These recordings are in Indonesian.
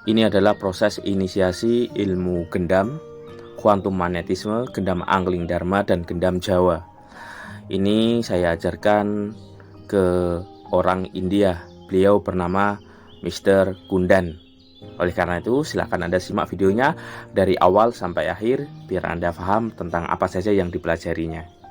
Ini adalah proses inisiasi ilmu gendam, kuantum magnetisme, gendam angling dharma, dan gendam Jawa. Ini saya ajarkan ke orang India. Beliau bernama Mr. Kundan. Oleh karena itu, silakan Anda simak videonya dari awal sampai akhir biar Anda paham tentang apa saja yang dipelajarinya.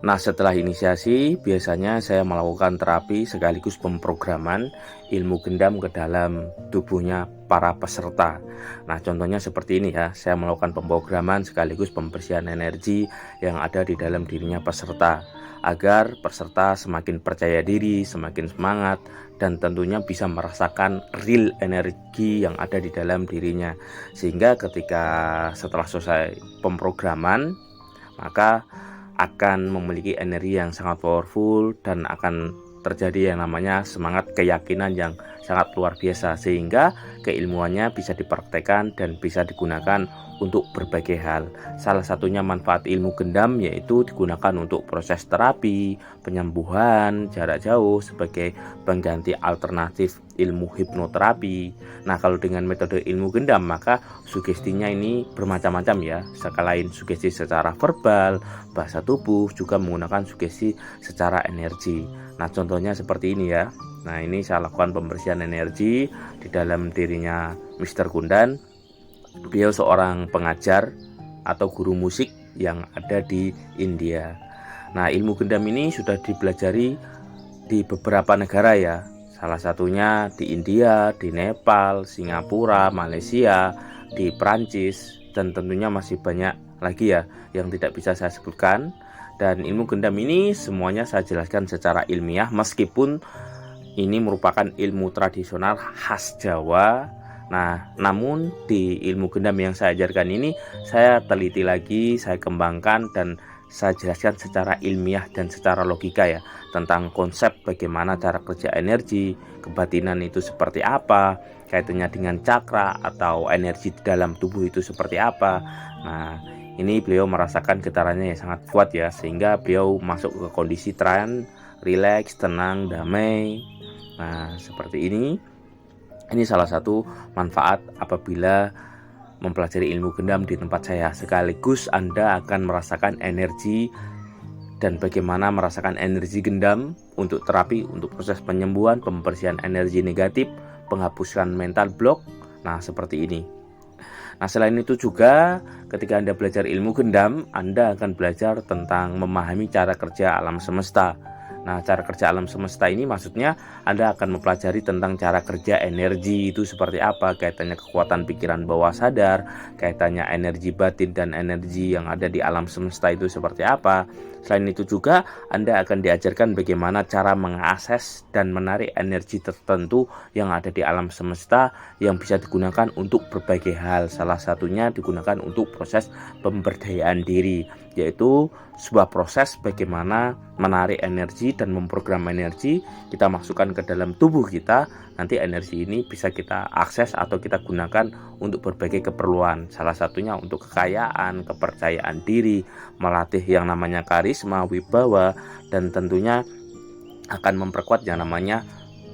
Nah, setelah inisiasi, biasanya saya melakukan terapi sekaligus pemrograman ilmu gendam ke dalam tubuhnya para peserta. Nah, contohnya seperti ini ya, saya melakukan pemrograman sekaligus pembersihan energi yang ada di dalam dirinya peserta, agar peserta semakin percaya diri, semakin semangat, dan tentunya bisa merasakan real energi yang ada di dalam dirinya. Sehingga ketika setelah selesai pemrograman, maka akan memiliki energi yang sangat powerful dan akan terjadi yang namanya semangat keyakinan yang sangat luar biasa, sehingga keilmuannya bisa dipraktekkan dan bisa digunakan untuk berbagai hal. Salah satunya manfaat ilmu gendam yaitu digunakan untuk proses terapi, penyembuhan jarak jauh sebagai pengganti alternatif ilmu hipnoterapi. Nah, kalau dengan metode ilmu gendam maka sugestinya ini bermacam-macam ya. Selain sugesti secara verbal, bahasa tubuh juga menggunakan sugesti secara energi. Nah, contohnya seperti ini ya. Nah, ini saya lakukan pembersihan energi di dalam dirinya Mr. Kundan. Beliau seorang pengajar atau guru musik yang ada di India. Nah, ilmu gendam ini sudah dipelajari di beberapa negara ya. Salah satunya di India, di Nepal, Singapura, Malaysia, di Prancis, dan tentunya masih banyak lagi ya yang tidak bisa saya sebutkan. Dan ilmu gendam ini semuanya saya jelaskan secara ilmiah, meskipun ini merupakan ilmu tradisional khas Jawa. Nah, namun di ilmu gendam yang saya ajarkan ini saya teliti lagi, saya kembangkan, dan saya jelaskan secara ilmiah dan secara logika ya, tentang konsep bagaimana cara kerja energi, kebatinan itu seperti apa, kaitannya dengan cakra atau energi di dalam tubuh itu seperti apa. Nah, ini beliau merasakan getarannya yang sangat kuat ya, sehingga beliau masuk ke kondisi trance, rileks, tenang, damai. Nah, seperti ini. Ini salah satu manfaat apabila mempelajari ilmu gendam di tempat saya. Sekaligus Anda akan merasakan energi dan bagaimana merasakan energi gendam untuk terapi, untuk proses penyembuhan, pembersihan energi negatif, penghapuskan mental block. Nah, seperti ini. Nah, selain itu juga ketika Anda belajar ilmu gendam, Anda akan belajar tentang memahami cara kerja alam semesta. Nah, cara kerja alam semesta ini maksudnya Anda akan mempelajari tentang cara kerja energi itu seperti apa, kaitannya kekuatan pikiran bawah sadar, kaitannya energi batin dan energi yang ada di alam semesta itu seperti apa. Selain itu juga Anda akan diajarkan bagaimana cara mengakses dan menarik energi tertentu yang ada di alam semesta yang bisa digunakan untuk berbagai hal. Salah satunya digunakan untuk proses pemberdayaan diri, yaitu sebuah proses bagaimana menarik energi dan memprogram energi kita masukkan ke dalam tubuh kita. Nanti energi ini bisa kita akses atau kita gunakan untuk berbagai keperluan. Salah satunya untuk kekayaan, kepercayaan diri, melatih yang namanya karisma, wibawa, dan tentunya akan memperkuat yang namanya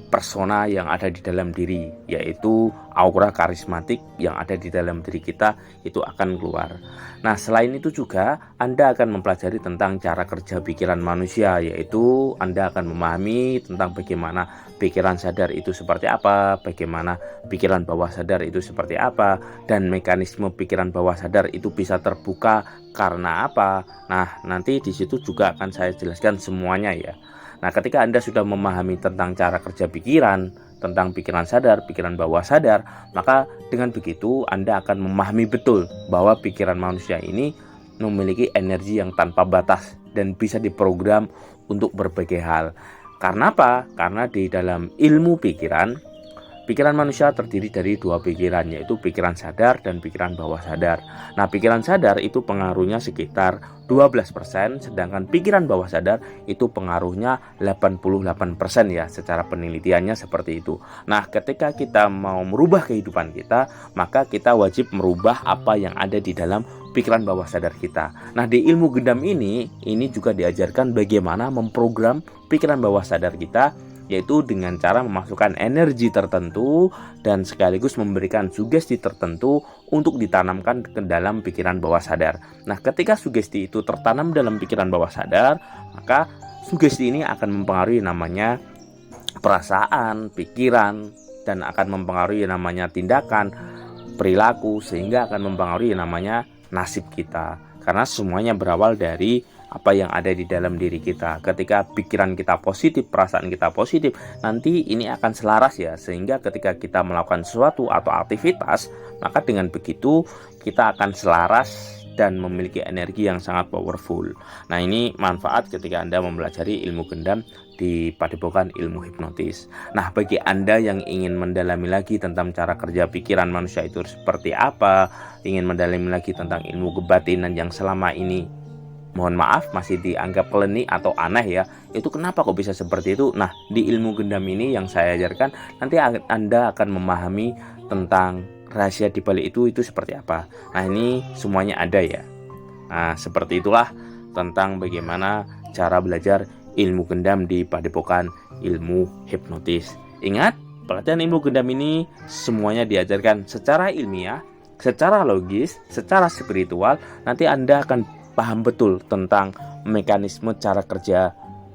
persona yang ada di dalam diri, yaitu aura karismatik yang ada di dalam diri kita itu akan keluar. Nah, selain itu juga Anda akan mempelajari tentang cara kerja pikiran manusia, yaitu Anda akan memahami tentang bagaimana pikiran sadar itu seperti apa, bagaimana pikiran bawah sadar itu seperti apa, dan mekanisme pikiran bawah sadar itu bisa terbuka karena apa. Nah, nanti di situ juga akan saya jelaskan semuanya ya. Nah, ketika Anda sudah memahami tentang cara kerja pikiran, tentang pikiran sadar, pikiran bawah sadar, maka dengan begitu Anda akan memahami betul bahwa pikiran manusia ini memiliki energi yang tanpa batas dan bisa diprogram untuk berbagai hal. Karena apa? Karena di dalam ilmu pikiran, pikiran manusia terdiri dari dua pikiran, yaitu pikiran sadar dan pikiran bawah sadar. Nah, pikiran sadar itu pengaruhnya sekitar 12%, sedangkan pikiran bawah sadar itu pengaruhnya 88% ya, secara penelitiannya seperti itu. Nah, ketika kita mau merubah kehidupan kita, maka kita wajib merubah apa yang ada di dalam pikiran bawah sadar kita. Nah, di ilmu gendam ini juga diajarkan bagaimana memprogram pikiran bawah sadar kita, yaitu dengan cara memasukkan energi tertentu dan sekaligus memberikan sugesti tertentu untuk ditanamkan ke dalam pikiran bawah sadar. Nah, ketika sugesti itu tertanam dalam pikiran bawah sadar, maka sugesti ini akan mempengaruhi namanya perasaan, pikiran, dan akan mempengaruhi namanya tindakan, perilaku, sehingga akan mempengaruhi namanya nasib kita. Karena semuanya berawal dari apa yang ada di dalam diri kita. Ketika pikiran kita positif, perasaan kita positif, nanti ini akan selaras ya, sehingga ketika kita melakukan sesuatu atau aktivitas, maka dengan begitu kita akan selaras dan memiliki energi yang sangat powerful. Nah, ini manfaat ketika Anda mempelajari ilmu gendam di Padepokan Ilmu Hipnotis. Nah, bagi Anda yang ingin mendalami lagi tentang cara kerja pikiran manusia itu seperti apa, ingin mendalami lagi tentang ilmu kebatinan yang selama ini, mohon maaf, masih dianggap klinik atau aneh ya, itu kenapa kok bisa seperti itu? Nah, di ilmu gendam ini yang saya ajarkan, nanti Anda akan memahami tentang rahasia di balik itu seperti apa. Nah, ini semuanya ada ya. Nah, seperti itulah tentang bagaimana cara belajar ilmu gendam di Padepokan Ilmu Hipnotis. Ingat, pelatihan ilmu gendam ini semuanya diajarkan secara ilmiah, secara logis, secara spiritual. Nanti Anda akan paham betul tentang mekanisme cara kerja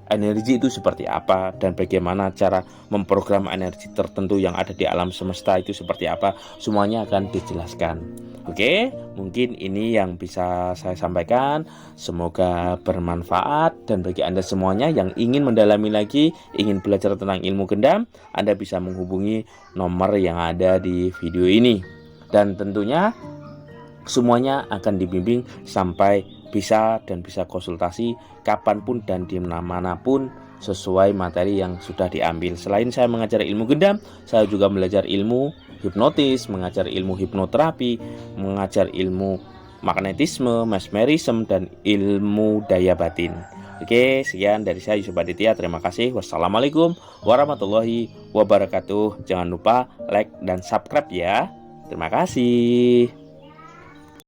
energi itu seperti apa, dan bagaimana cara memprogram energi tertentu yang ada di alam semesta itu seperti apa. Semuanya akan dijelaskan. Oke, mungkin ini yang bisa saya sampaikan. Semoga bermanfaat, dan bagi Anda semuanya yang ingin mendalami lagi, ingin belajar tentang ilmu gendam, Anda bisa menghubungi nomor yang ada di video ini. Dan tentunya semuanya akan dibimbing sampai bisa konsultasi kapanpun dan di manapun sesuai materi yang sudah diambil. Selain saya mengajar ilmu gendam, saya juga belajar ilmu hipnotis, mengajar ilmu hipnoterapi, mengajar ilmu magnetisme, mesmerisme, dan ilmu daya batin. Oke, sekian dari saya Yusuf Aditya. Terima kasih. Wassalamualaikum warahmatullahi wabarakatuh. Jangan lupa like dan subscribe ya. Terima kasih.